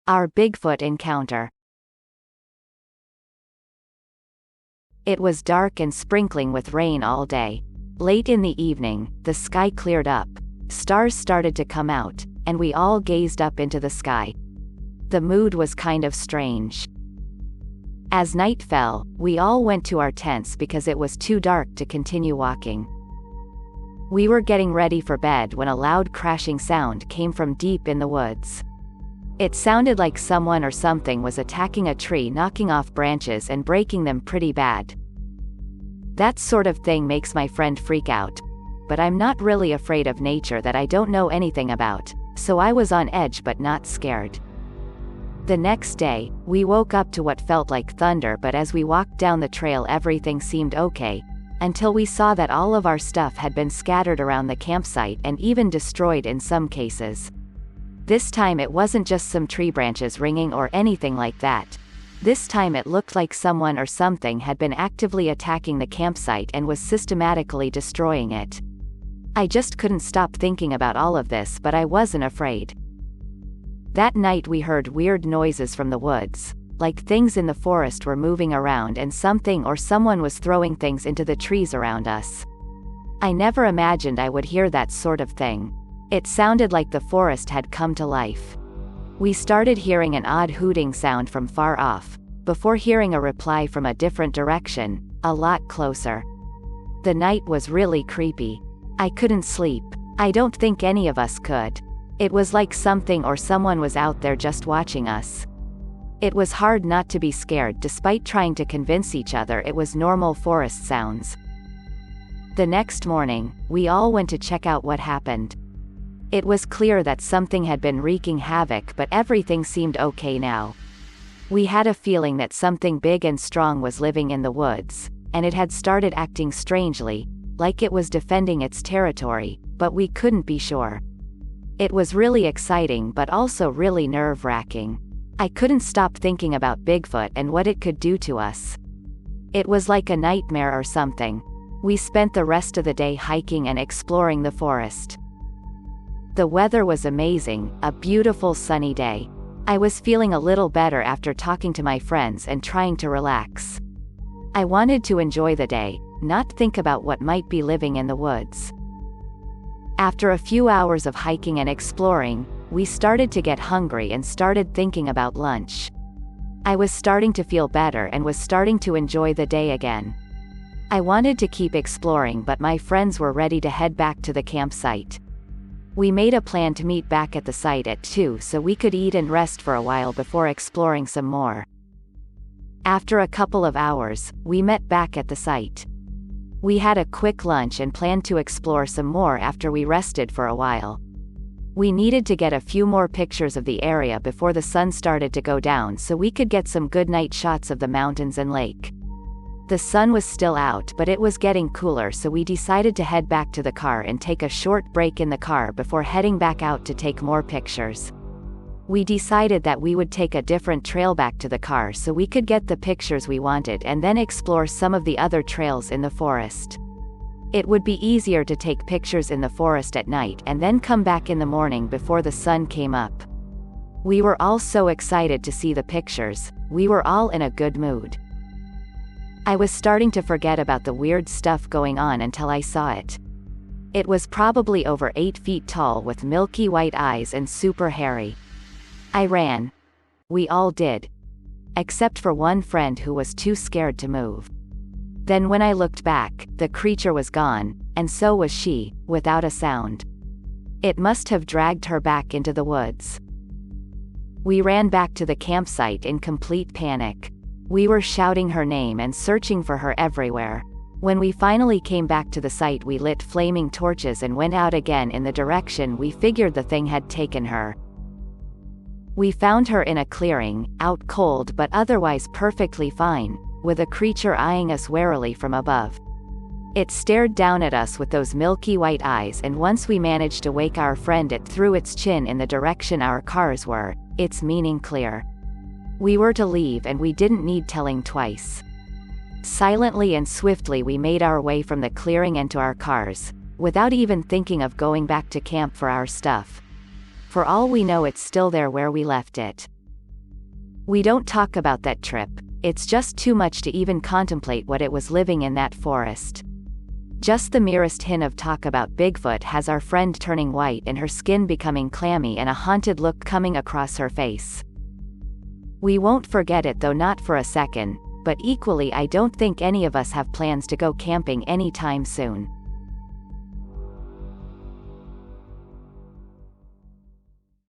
Our Bigfoot Encounter. It was dark and sprinkling with rain all day. Late in the evening, the sky cleared up, stars started to come out, and we all gazed up into the sky. The mood was kind of strange. As night fell, we all went to our tents because it was too dark to continue walking. We were getting ready for bed when a loud crashing sound came from deep in the woods. It sounded like someone or something was attacking a tree, knocking off branches and breaking them pretty bad. That sort of thing makes my friend freak out, but I'm not really afraid of nature that I don't know anything about, so I was on edge but not scared. The next day, we woke up to what felt like thunder, but as we walked down the trail everything seemed okay, until we saw that all of our stuff had been scattered around the campsite and even destroyed in some cases. This time it wasn't just some tree branches ringing or anything like that. This time it looked like someone or something had been actively attacking the campsite and was systematically destroying it. I just couldn't stop thinking about all of this, but I wasn't afraid. That night we heard weird noises from the woods, like things in the forest were moving around and something or someone was throwing things into the trees around us. I never imagined I would hear that sort of thing. It sounded like the forest had come to life. We started hearing an odd hooting sound from far off, before hearing a reply from a different direction, a lot closer. The night was really creepy. I couldn't sleep. I don't think any of us could. It was like something or someone was out there just watching us. It was hard not to be scared despite trying to convince each other it was normal forest sounds. The next morning, we all went to check out what happened. It was clear that something had been wreaking havoc, but everything seemed okay now. We had a feeling that something big and strong was living in the woods, and it had started acting strangely, like it was defending its territory, but we couldn't be sure. It was really exciting but also really nerve-wracking. I couldn't stop thinking about Bigfoot and what it could do to us. It was like a nightmare or something. We spent the rest of the day hiking and exploring the forest. The weather was amazing, a beautiful sunny day. I was feeling a little better after talking to my friends and trying to relax. I wanted to enjoy the day, not think about what might be living in the woods. After a few hours of hiking and exploring, we started to get hungry and started thinking about lunch. I was starting to feel better and was starting to enjoy the day again. I wanted to keep exploring, but my friends were ready to head back to the campsite. We made a plan to meet back at the site at 2 so we could eat and rest for a while before exploring some more. After a couple of hours, we met back at the site. We had a quick lunch and planned to explore some more after we rested for a while. We needed to get a few more pictures of the area before the sun started to go down so we could get some good night shots of the mountains and lake. The sun was still out, but it was getting cooler, so we decided to head back to the car and take a short break in the car before heading back out to take more pictures. We decided that we would take a different trail back to the car so we could get the pictures we wanted and then explore some of the other trails in the forest. It would be easier to take pictures in the forest at night and then come back in the morning before the sun came up. We were all so excited to see the pictures. We were all in a good mood. I was starting to forget about the weird stuff going on until I saw it. It was probably over 8 feet tall with milky white eyes and super hairy. I ran. We all did. Except for one friend who was too scared to move. Then when I looked back, the creature was gone, and so was she, without a sound. It must have dragged her back into the woods. We ran back to the campsite in complete panic. We were shouting her name and searching for her everywhere. When we finally came back to the site, we lit flaming torches and went out again in the direction we figured the thing had taken her. We found her in a clearing, out cold but otherwise perfectly fine, with a creature eyeing us warily from above. It stared down at us with those milky white eyes, and once we managed to wake our friend, it threw its chin in the direction our cars were, its meaning clear. We were to leave and we didn't need telling twice. Silently and swiftly we made our way from the clearing into our cars, without even thinking of going back to camp for our stuff. For all we know, it's still there where we left it. We don't talk about that trip. It's just too much to even contemplate what it was living in that forest. Just the merest hint of talk about Bigfoot has our friend turning white and her skin becoming clammy and a haunted look coming across her face. We won't forget it though, not for a second, but equally I don't think any of us have plans to go camping anytime soon.